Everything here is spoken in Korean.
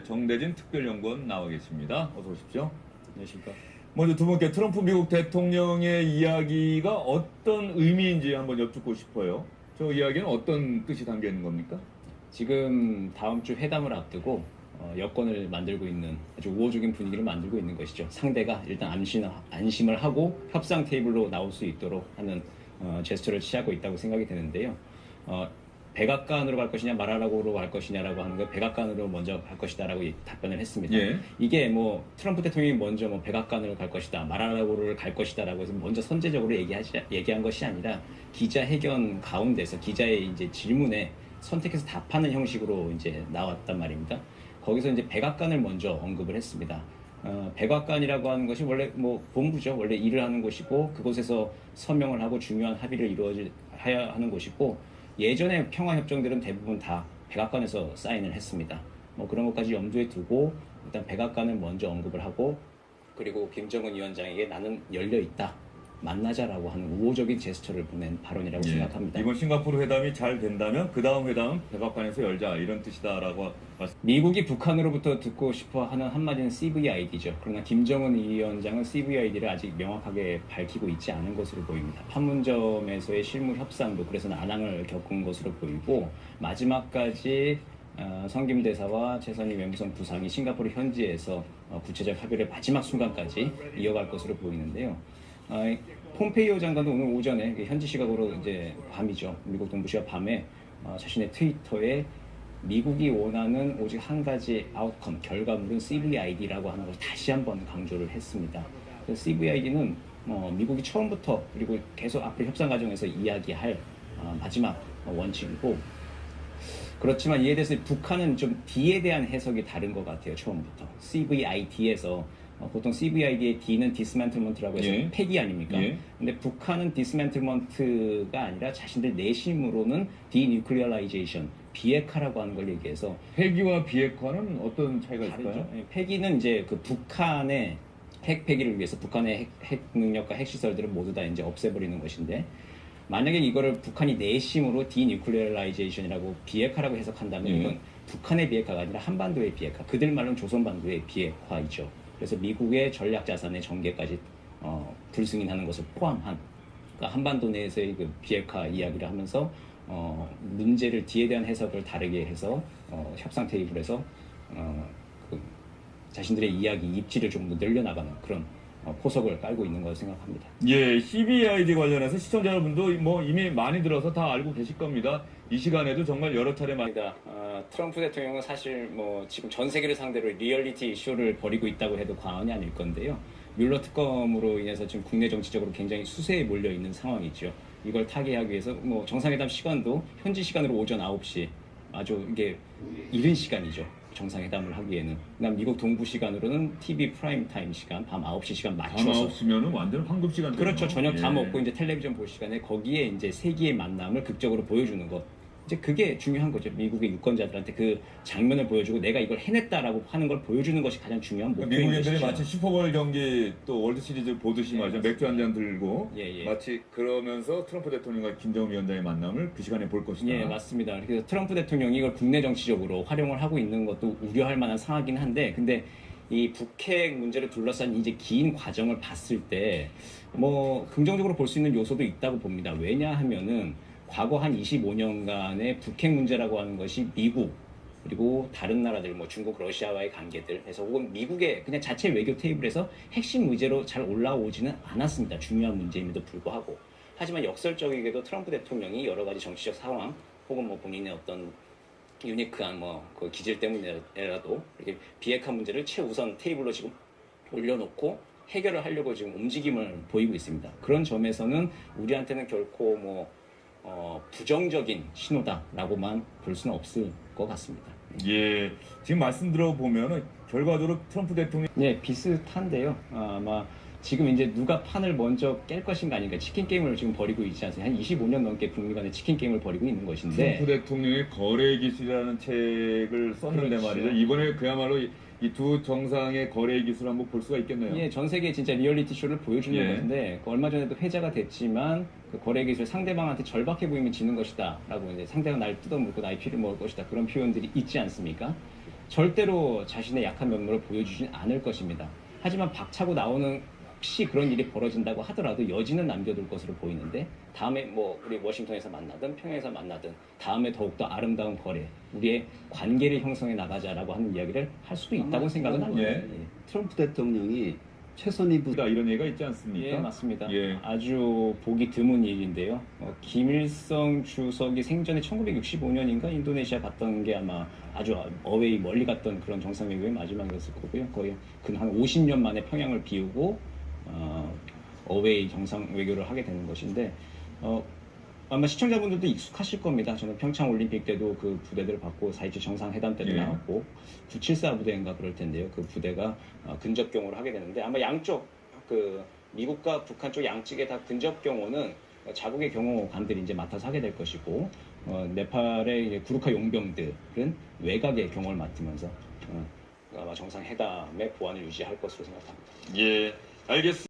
정대진 특별연구원 나와 계십니다. 어서 오십시오. 안녕하십니까. 먼저 두 분께 트럼프 미국 대통령의 이야기가 어떤 의미인지 한번 여쭙고 싶어요. 저 이야기는 어떤 뜻이 담겨 있는 겁니까? 지금 다음 주 회담을 앞두고 여건을 만들고 있는 아주 우호적인 분위기를 만들고 있는 것이죠. 상대가 일단 안심을 하고 협상 테이블로 나올 수 있도록 하는 제스처를 취하고 있다고 생각이 되는데요. 백악관으로 갈 것이냐 마라라고로 갈 것이냐라고 하는 거 백악관으로 먼저 갈 것이다라고 답변을 했습니다. 예. 이게 뭐 트럼프 대통령이 먼저 뭐 백악관으로 갈 것이다 마라라고를 갈 것이다라고 해서 먼저 선제적으로 얘기한 것이 아니라 기자회견 가운데서 기자의 이제 질문에 선택해서 답하는 형식으로 이제 나왔단 말입니다. 거기서 이제 백악관을 먼저 언급을 했습니다. 백악관이라고 하는 것이 원래 뭐 본부죠. 원래 일을 하는 곳이고 그곳에서 서명을 하고 중요한 합의를 이루어야 하는 곳이고 예전에 평화협정들은 대부분 다 백악관에서 사인을 했습니다. 뭐 그런 것까지 염두에 두고 일단 백악관을 먼저 언급을 하고 그리고 김정은 위원장에게 나는 열려 있다. 만나자라고 하는 우호적인 제스처를 보낸 발언이라고 생각합니다. 이번 싱가포르 회담이 잘 된다면 그 다음 회담은 백악관에서 열자 이런 뜻이다라고 말씀. 미국이 북한으로부터 듣고 싶어 하는 한마디는 CVID죠. 그러나 김정은 위원장은 CVID를 아직 명확하게 밝히고 있지 않은 것으로 보입니다. 판문점에서의 실무 협상도 그래서 난항을 겪은 것으로 보이고 마지막까지 성김대사와 최선희 외무성 부상이 싱가포르 현지에서 구체적 합의를 마지막 순간까지 이어갈 것으로 보이는데요. 폼페이오 장관도 오늘 오전에 현지 시각으로 이제 밤이죠. 미국 동부시각 밤에 자신의 트위터에 미국이 원하는 오직 한 가지 아웃컴, 결과물은 CVID라고 하는 것을 다시 한번 강조를 했습니다. CVID는 미국이 처음부터 그리고 계속 앞으로 협상 과정에서 이야기할 마지막 원칙이고 그렇지만 이에 대해서 북한은 좀 D에 대한 해석이 다른 것 같아요. 처음부터. CVID에서 보통 CVID의 D는 디스맨틀먼트라고 해서 예. 폐기 아닙니까? 예. 근데 북한은 디스맨틀먼트가 아니라 자신들 내심으로는 디뉴클리어라이제이션, 비핵화라고 하는 걸 얘기해서 폐기와 비핵화는 어떤 차이가 있을까요? 다르죠. 폐기는 이제 그 북한의 핵 폐기를 위해서 북한의 핵 능력과 핵 시설들을 모두 다 이제 없애버리는 것인데 만약에 이거를 북한이 내심으로 디뉴클리어라이제이션이라고 비핵화라고 해석한다면 이건 북한의 비핵화가 아니라 한반도의 비핵화, 그들 말로는 조선반도의 비핵화이죠. 그래서 미국의 전략 자산의 전개까지 불승인하는 것을 포함한 그러니까 한반도 내에서의 그 비핵화 이야기를 하면서 문제를 D에 대한 해석을 다르게 해서 협상 테이블에서 그 자신들의 이야기 입지를 좀 더 늘려나가는 그런 포석을 깔고 있는 것을 생각합니다. 예, CVID 관련해서 시청자 여러분도 뭐 이미 많이 들어서 다 알고 계실 겁니다. 이 시간에도 정말 여러 차례 많이 트럼프 대통령은 사실 뭐 지금 전 세계를 상대로 리얼리티 쇼를 벌이고 있다고 해도 과언이 아닐 건데요. 뮬러 특검으로 인해서 지금 국내 정치적으로 굉장히 수세에 몰려 있는 상황이죠. 이걸 타개하기 위해서 뭐 정상회담 시간도 현지 시간으로 오전 9시 아주 이게 이른 시간이죠. 정상회담을 하기에는. 그다음 미국 동부 시간으로는 TV 프라임 타임 시간 밤 9시 시간 맞춰서. 밤 9시면은 완전 황금 시간. 그렇죠. 저녁 다 먹고 이제 텔레비전 볼 시간에 거기에 이제 세계의 만남을 극적으로 보여주는 것. 이제 그게 중요한 거죠. 미국의 유권자들한테 그 장면을 보여주고 내가 이걸 해냈다라고 하는 걸 보여주는 것이 가장 중요한 목표인 미국인들이 것이죠. 마치 슈퍼볼 경기 또 월드 시리즈 보듯이 말이죠. 맥주 한 잔 들고 마치 그러면서 트럼프 대통령과 김정은 위원장의 만남을 그 시간에 볼 것이다. 예, 맞습니다. 그래서 트럼프 대통령이 이걸 국내 정치적으로 활용을 하고 있는 것도 우려할 만한 상황이긴 한데 근데 이 북핵 문제를 둘러싼 이제 긴 과정을 봤을 때 뭐 긍정적으로 볼 수 있는 요소도 있다고 봅니다. 왜냐하면은 과거 한 25년간의 북핵 문제라고 하는 것이 미국 그리고 다른 나라들 뭐 중국, 러시아와의 관계들 해서 혹은 미국의 그냥 자체 외교 테이블에서 핵심 의제로 잘 올라오지는 않았습니다. 중요한 문제임에도 불구하고. 하지만 역설적이게도 트럼프 대통령이 여러 가지 정치적 상황 혹은 뭐 본인의 어떤 유니크한 뭐 그 기질 때문이라도 이렇게 비핵화 문제를 최우선 테이블로 지금 올려놓고 해결을 하려고 지금 움직임을 보이고 있습니다. 그런 점에서는 우리한테는 결코 뭐 부정적인 신호다라고만 볼 수는 없을 것 같습니다. 예, 지금 말씀 들어보면은 결과적으로 트럼프 대통령 네, 비슷한데요. 아마 지금 이제 누가 판을 먼저 깰 것인가 아닌가 치킨 게임을 지금 벌이고 있지 않습니까? 한 25년 넘게 북미 간의 치킨 게임을 벌이고 있는 것인데 트럼프 대통령의 거래 기술이라는 책을 썼는데 그렇죠. 말이죠. 이번에 그야말로 이 두 정상의 거래 기술을 한번 볼 수가 있겠네요. 예, 전 세계에 진짜 리얼리티 쇼를 보여주는 것인데 얼마 전에도 회자가 됐지만 그 거래 기술 상대방한테 절박해 보이면 지는 것이다 라고 이제 상대가 날 뜯어먹고 나의 피를 먹을 것이다 그런 표현들이 있지 않습니까? 절대로 자신의 약한 면모를 보여주진 않을 것입니다. 하지만 박차고 나오는 혹시 그런 일이 벌어진다고 하더라도 여지는 남겨둘 것으로 보이는데 다음에 뭐 우리 워싱턴에서 만나든 평양에서 만나든 다음에 더욱더 아름다운 거래, 우리의 관계를 형성해 나가자라고 하는 이야기를 할 수도 있다고 생각은 합니다. 예. 트럼프 대통령이 최선희 부 이런 얘기가 있지 않습니까? 예, 맞습니다. 예. 아주 보기 드문 일인데요. 김일성 주석이 생전에 1965년인가 인도네시아 갔던 게 아마 아주 어웨이 멀리 갔던 그런 정상회담의 마지막이었을 거고요. 거의 한 50년 만에 평양을 비우고 어웨이 정상 외교를 하게 되는 것인데 아마 시청자분들도 익숙하실 겁니다. 저는 평창 올림픽 때도 그 부대들을 받고 4.27 정상회담 때도 예. 나왔고 974 부대인가 그럴 텐데요. 그 부대가 근접 경호를 하게 되는데 아마 양쪽 그 미국과 북한 쪽 양측에 다 근접 경호는 자국의 경호관들이 이제 맡아서 하게 될 것이고 네팔의 이제 구르카 용병들은 외곽의 경호를 맡으면서 아마 정상회담의 보안을 유지할 것으로 생각합니다. 예, 알겠습니다.